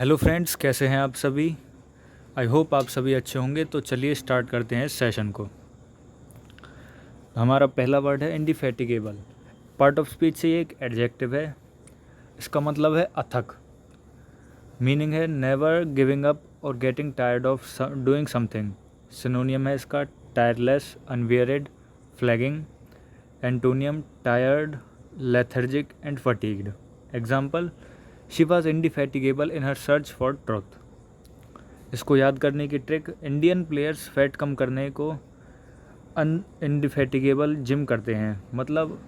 Hello friends, कैसे हैं आप सभी। आई होप आप सभी अच्छे होंगे। तो चलिए स्टार्ट करते हैं इस सेशन को। हमारा पहला वर्ड है इंडिफेटिगेबल। पार्ट ऑफ स्पीच से ये एक एडजेक्टिव है। इसका मतलब है अथक। मीनिंग है नेवर गिविंग अप और getting tired of doing something. Synonym है इसका tireless, unwearied, flagging. Antonym tired, lethargic and fatigued. Example, she was indefatigable in her search for truth. इसको याद करने की ट्रिक, इंडियन प्लेयर्स फैट कम करने को इनडिफेटिगेबल जिम करते हैं। मतलब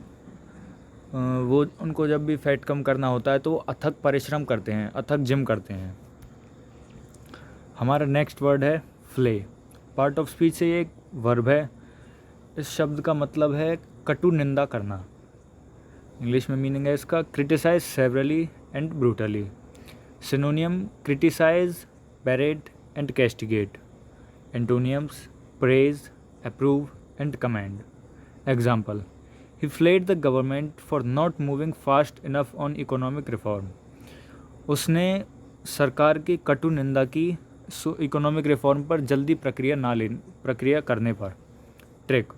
वो उनको जब भी फैट कम करना होता है तो वो अथक परिश्रम करते हैं, अथक जिम करते हैं। हमारा नेक्स्ट वर्ड है फ्ले। पार्ट ऑफ स्पीच से ये एक वर्ब है। इस शब्द का मतलब है कटु निंदा करना। इंग्लिश में मीनिंग है इसका criticise severely and brutally. Synonym criticise, berate and castigate. Antonyms praise, approve and commend. Example, he flayed the government for not moving fast enough on economic reform. उसने सरकार की कटु निंदा की इकोनॉमिक रिफॉर्म पर जल्दी प्रक्रिया करने पर। ट्रिक,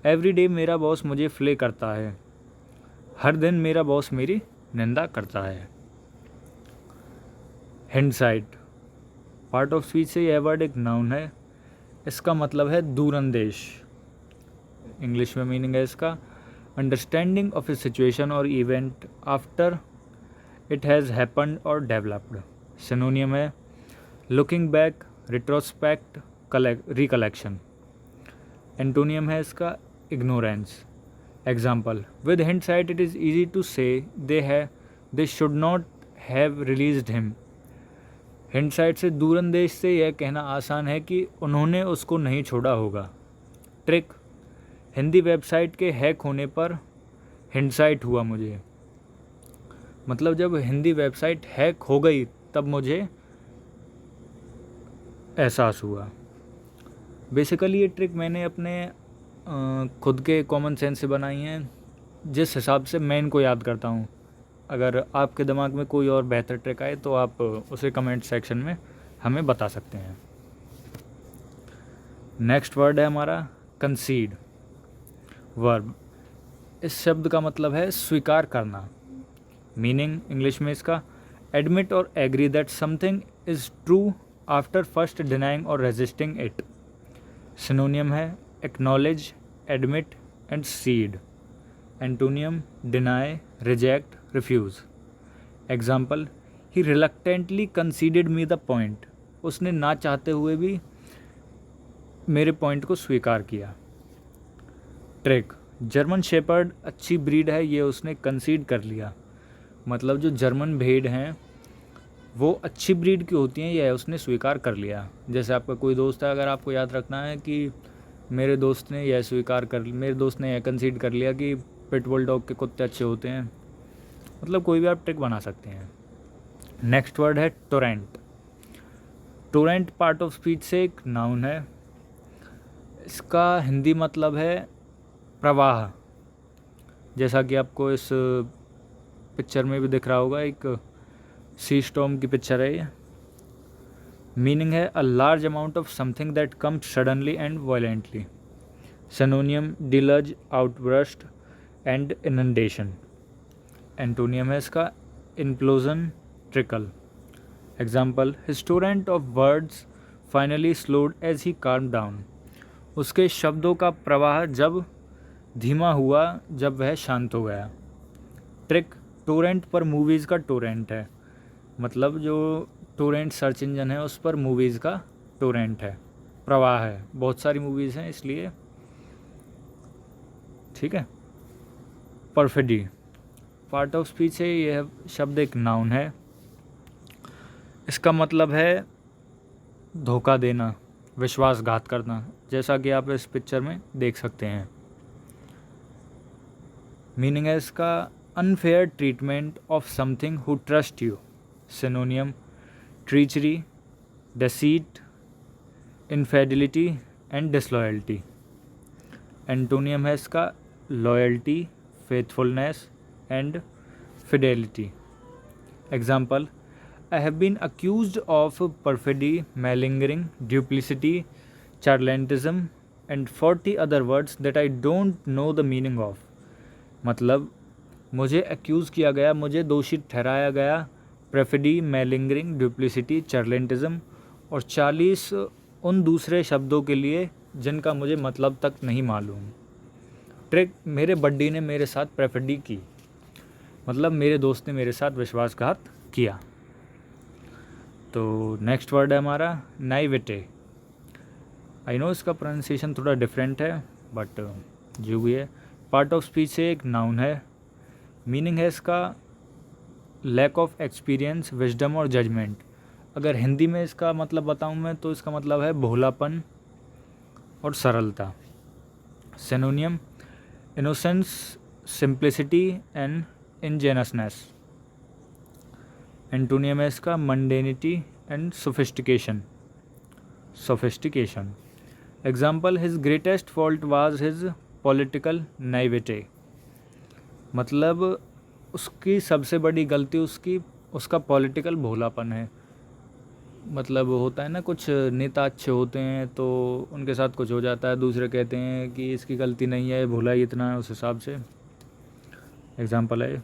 एवरी डे मेरा बॉस मुझे फ्ले करता है। हर दिन मेरा बॉस मेरी निंदा करता है। हिंडसाइट। पार्ट ऑफ स्पीच से यह वर्ड एक नाउन है। इसका मतलब है दूरंदेश। इंग्लिश में मीनिंग है इसका अंडरस्टैंडिंग ऑफ ए सिचुएशन और event after it has happened और डेवलप्ड। सिनोनियम है looking back, retrospect, recollection. Antonym है इसका ignorance. Example, with hindsight it is easy to say they should not have released him. Hindsight से, दूरंदेश से यह कहना आसान है कि उन्होंने उसको नहीं छोड़ा होगा। ट्रिक, हिंदी वेबसाइट के हैक होने पर हिंडसाइट हुआ मुझे। मतलब जब हिंदी वेबसाइट हैक हो गई तब मुझे एहसास हुआ। बेसिकली ये ट्रिक मैंने अपने खुद के कॉमन सेंस से बनाई हैं, जिस हिसाब से मैं इनको याद करता हूँ। अगर आपके दिमाग में कोई और बेहतर ट्रिक आए तो आप उसे कमेंट सेक्शन में हमें बता सकते हैं। नेक्स्ट वर्ड है हमारा कंसीड वर्ब। इस शब्द का मतलब है स्वीकार करना। मीनिंग इंग्लिश में इसका एडमिट और agree that something is true after first denying और रेजिस्टिंग इट। सिनोनियम है acknowledge, admit and cede. Antonym deny, reject, refuse. Example, he reluctantly conceded me the point. उसने ना चाहते हुए भी मेरे पॉइंट को स्वीकार किया। ट्रिक, जर्मन शेपर्ड अच्छी ब्रीड है, ये उसने कंसीड कर लिया। मतलब जो जर्मन भेड़ हैं वो अच्छी ब्रीड की होती हैं, यह उसने स्वीकार कर लिया। जैसे आपका कोई दोस्त है, अगर आपको याद रखना है कि मेरे दोस्त ने यह कंसीड कर लिया कि पिटबुल डॉग के कुत्ते अच्छे होते हैं। मतलब कोई भी आप ट्रिक बना सकते हैं। नेक्स्ट वर्ड है Torrent. Torrent part of speech से एक नाउन है। इसका हिंदी मतलब है प्रवाह। जैसा कि आपको इस पिक्चर में भी दिख रहा होगा, एक सी स्टॉर्म की पिक्चर है ये। मीनिंग है a large amount of something that comes suddenly and violently. Synonym deluge, outburst and inundation. Antonym है इसका implosion, trickle. Example, his torrent of words finally slowed as he calmed down. उसके शब्दों का प्रवाह जब धीमा हुआ जब वह शांत हो गया। ट्रिक, टोरेंट पर मूवीज़ का टोरेंट है। मतलब जो टोरेंट सर्च इंजन है उस पर मूवीज़ का टोरेंट है, प्रवाह है। बहुत सारी मूवीज़ हैं इसलिए, ठीक है। परफिडी। पार्ट ऑफ स्पीच से यह शब्द एक नाउन है। इसका मतलब है धोखा देना, विश्वासघात करना, जैसा कि आप इस पिक्चर में देख सकते हैं। मीनिंग है इसका unfair treatment of something who trust you. Synonym treachery, deceit, infidelity and disloyalty. Antonym है इसका loyalty, faithfulness and fidelity. Example, I have been accused of perfidy, malingering, duplicity, charlatanism and 40 other words that I don't know the meaning of. मतलब मुझे accuse किया गया, मुझे दोषी ठहराया गया परफिडी, मेलिंगरिंग, डुप्लिसिटी, चार्लेंटिज्म और 40 उन दूसरे शब्दों के लिए जिनका मुझे मतलब तक नहीं मालूम। ट्रिक, मेरे बड्डी ने मेरे साथ परफिडी की, मतलब मेरे दोस्त ने मेरे साथ विश्वासघात किया। तो नेक्स्ट वर्ड है हमारा नाइविटे। आई नो इसका प्रोनाउंसिएशन थोड़ा डिफरेंट है, बट जो भी है, पार्ट ऑफ स्पीच से एक नाउन है। मीनिंग है इसका लैक ऑफ एक्सपीरियंस, विजडम और जजमेंट। अगर हिंदी में इसका मतलब बताऊं मैं तो इसका मतलब है भोलापन और सरलता। Synonym innocence, simplicity and ingenuousness. Antonym है इसका mundanity and sophistication. Example, his greatest fault was his political naivety. मतलब उसकी सबसे बड़ी गलती उसका पॉलिटिकल भोलापन है। मतलब होता है ना, कुछ नेता अच्छे होते हैं तो उनके साथ कुछ हो जाता है, दूसरे कहते हैं कि इसकी गलती नहीं है, भोला ही इतना है, उस हिसाब से। एग्जाम्पल है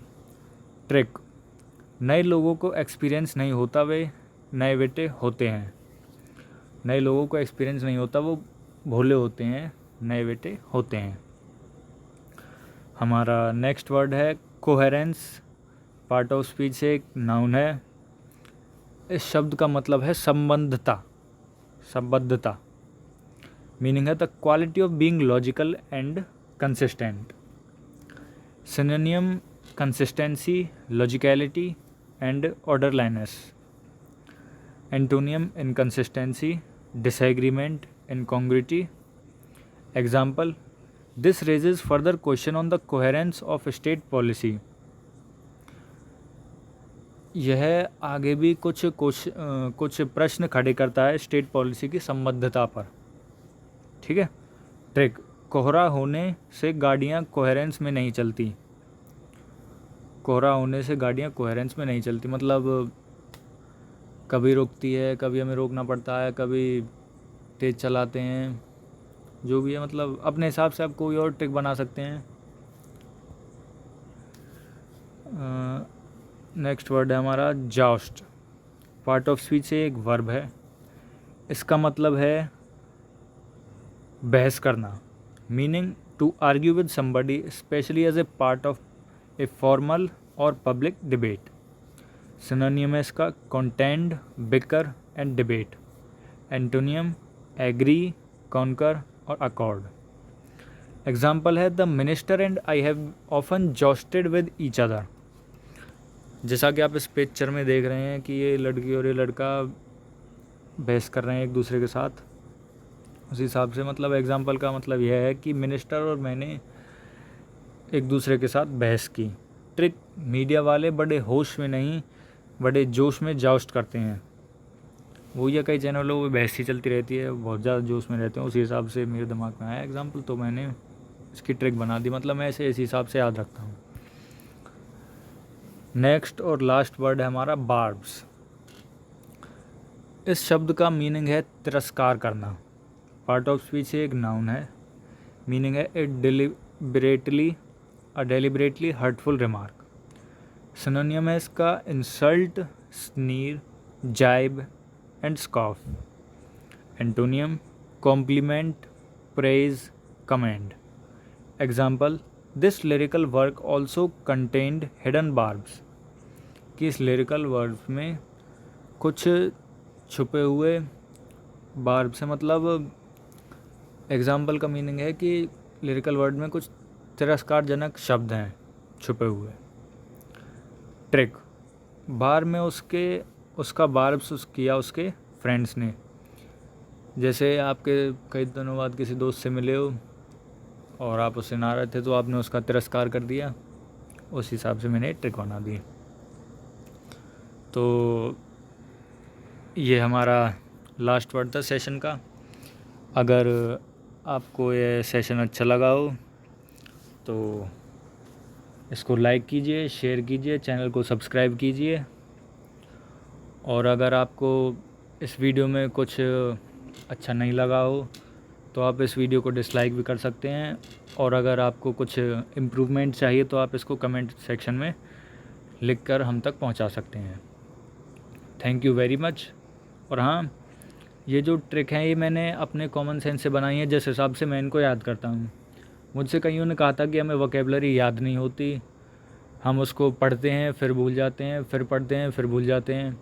ट्रिक, नए लोगों को एक्सपीरियंस नहीं होता, वे नाइविटे होते हैं। नए लोगों को एक्सपीरियंस नहीं होता, वो भोले होते हैं, नाइविटे होते हैं। हमारा नेक्स्ट वर्ड है कोहेरेंस। पार्ट ऑफ स्पीच से एक नाउन है। इस शब्द का मतलब है संबद्धता। मीनिंग है the quality of being logical and consistent. Synonym consistency, logicality and orderliness. Antonym inconsistency, disagreement, incongruity. Example, this raises further question on the coherence of state policy. यह आगे भी कुछ प्रश्न खड़े करता है स्टेट पॉलिसी की संबद्धता पर। ठीक है। ट्रिक, कोहरा होने से गाड़ियाँ कोहेरेंस में नहीं चलती। कोहरा होने से गाड़ियाँ कोहेरेंस में नहीं चलती, मतलब कभी रुकती है, कभी हमें रोकना पड़ता है, कभी तेज़ चलाते हैं, जो भी है, मतलब अपने हिसाब से आप कोई और ट्रिक बना सकते हैं। नेक्स्ट वर्ड है हमारा जॉस्ट। पार्ट ऑफ स्पीच से एक वर्ब है। इसका मतलब है बहस करना। Meaning to argue with somebody, specially as a part of a formal or public debate. Synonym है इसका contend, bicker and debate. Antonym agree, concur और अकॉर्ड। एग्जाम्पल है the minister and I have often jousted with each other. जैसा कि आप इस picture में देख रहे हैं कि ये लड़की और ये लड़का बहस कर रहे हैं एक दूसरे के साथ। उसी हिसाब से मतलब एग्जाम्पल का मतलब यह है कि मिनिस्टर और मैंने एक दूसरे के साथ बहस की। ट्रिक, मीडिया वाले बड़े होश में नहीं, बड़े जोश में जॉस्ट करते हैं। वो या कई चैनलों में बहस ही चलती रहती है, बहुत ज़्यादा जोश में रहते हैं। उसी हिसाब से मेरे दिमाग में आया एग्जाम्पल, तो मैंने इसकी ट्रिक बना दी। मतलब मैं इसे इसी हिसाब से याद रखता हूँ। नेक्स्ट और लास्ट वर्ड है हमारा बार्ब्स। इस शब्द का मीनिंग है तिरस्कार करना। पार्ट ऑफ स्पीच से एक नाउन है। मीनिंग है a deliberately hurtful remark. Synonym है इसका insult, sneer, jibe and scoff. Antonym compliment, praise, commend. Example, this lyrical work also contained hidden barbs. कि इस लिरिकल वर्क में कुछ छुपे हुए बार्ब से, मतलब एग्जाम्पल का मीनिंग है कि लिरिकल वर्ड में कुछ तिरस्कारजनक शब्द हैं छुपे हुए। ट्रिक, बार में उसका बार्ब्स किया उसके फ्रेंड्स ने। जैसे आपके कई दिनों बाद किसी दोस्त से मिले हो और आप उससे नाराज़ थे, तो आपने उसका तिरस्कार कर दिया। उस हिसाब से मैंने ट्रिक बना दी। तो ये हमारा लास्ट वर्ड था सेशन का। अगर आपको ये सेशन अच्छा लगा हो तो इसको लाइक कीजिए, शेयर कीजिए, चैनल को सब्सक्राइब कीजिए और अगर आपको इस वीडियो में कुछ अच्छा नहीं लगा हो तो आप इस वीडियो को डिसलाइक भी कर सकते हैं, और अगर आपको कुछ इम्प्रूवमेंट चाहिए तो आप इसको कमेंट सेक्शन में लिख कर हम तक पहुंचा सकते हैं। Thank you very much. और हाँ, ये जो ट्रिक है ये मैंने अपने कॉमन सेंस से बनाई है, जिस हिसाब से मैं इनको याद करता हूँ। मुझसे कईयों ने कहा था कि हमें वोकेबलरी याद नहीं होती, हम उसको पढ़ते हैं फिर भूल जाते हैं, फिर पढ़ते हैं फिर भूल जाते हैं।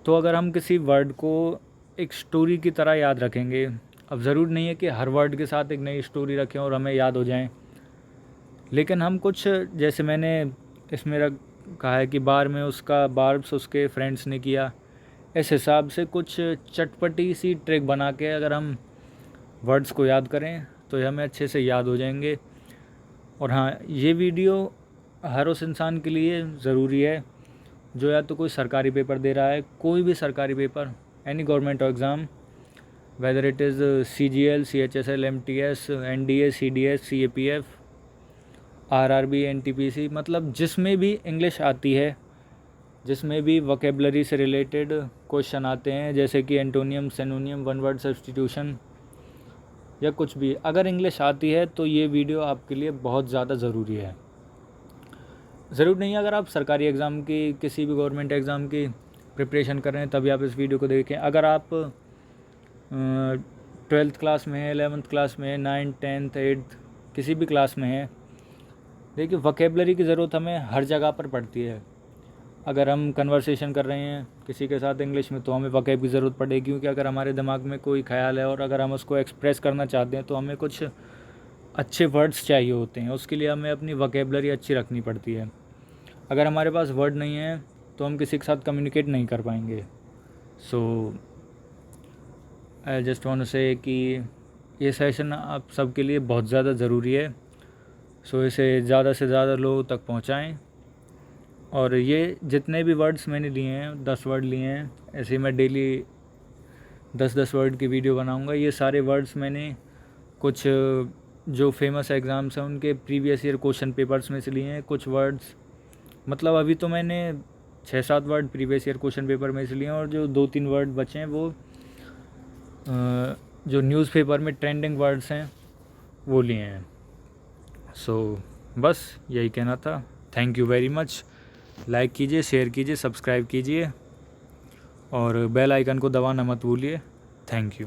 तो अगर हम किसी वर्ड को एक स्टोरी की तरह याद रखेंगे, अब ज़रूर नहीं है कि हर वर्ड के साथ एक नई स्टोरी रखें और हमें याद हो जाएं, लेकिन हम कुछ, जैसे मैंने इसमें कहा है कि बार में उसका बार्ब्स उसके फ्रेंड्स ने किया, इस हिसाब से कुछ चटपटी सी ट्रिक बना के अगर हम वर्ड्स को याद करें तो ये हमें अच्छे से याद हो जाएंगे। और हाँ, ये वीडियो हर उस इंसान के लिए ज़रूरी है जो या तो कोई सरकारी पेपर दे रहा है, कोई भी सरकारी paper, any government exam, whether it is CGL, CHSL, MTS, NDA, CDS, CAPF, RRB, NTPC, मतलब जिसमें भी इंग्लिश आती है, जिसमें भी वोकेबलरी से रिलेटेड क्वेश्चन आते हैं, जैसे कि एंटोनियम, सिनोनियम, वन वर्ड सब्स्टिट्यूशन या कुछ भी, अगर इंग्लिश आती है तो ये वीडियो आपके लिए बहुत ज़्यादा ज़रूरी है। ज़रूर नहीं है अगर आप सरकारी एग्ज़ाम की, किसी भी गवर्नमेंट एग्ज़ाम की प्रिपरेशन कर रहे हैं तभी आप इस वीडियो को देखें। अगर आप 12th क्लास में है, 11th क्लास में है, 9th, 10th, 8th, किसी भी क्लास में है, देखिए वोकेबलरी की ज़रूरत हमें हर जगह पर पड़ती है। अगर हम कन्वर्सेशन कर रहे हैं किसी के साथ इंग्लिश में तो हमें वोकैब की ज़रूरत पड़ेगी, क्योंकि अगर हमारे दिमाग में कोई ख्याल है और अगर हम उसको एक्सप्रेस करना चाहते हैं तो हमें कुछ अच्छे वर्ड्स चाहिए होते हैं, उसके लिए हमें अपनी वोकेबलरी अच्छी रखनी पड़ती है। अगर हमारे पास वर्ड नहीं है तो हम किसी के साथ कम्युनिकेट नहीं कर पाएंगे। सो आई जस्ट वांट टू से कि ये सेशन आप सबके लिए बहुत ज़्यादा ज़रूरी है। सो इसे ज़्यादा से ज़्यादा लोगों तक पहुँचाएँ। और ये जितने भी वर्ड्स मैंने लिए हैं, 10 वर्ड लिए हैं, ऐसे ही मैं डेली 10-10 वर्ड की वीडियो बनाऊंगा। ये सारे वर्ड्स मैंने कुछ जो फेमस एग्ज़ाम्स हैं उनके प्रीवियस ईयर क्वेश्चन पेपर्स में से लिए हैं। कुछ वर्ड्स, मतलब अभी तो मैंने 6-7 word previous year question paper में से लिए हैं, और जो 2-3 वर्ड बचे हैं वो जो न्यूज़पेपर में ट्रेंडिंग वर्ड्स हैं वो लिए हैं। सो बस यही कहना था। Thank you very much. Like कीजिए, शेयर कीजिए, सब्सक्राइब कीजिए और बेल आइकन को दबाना मत भूलिए। Thank you.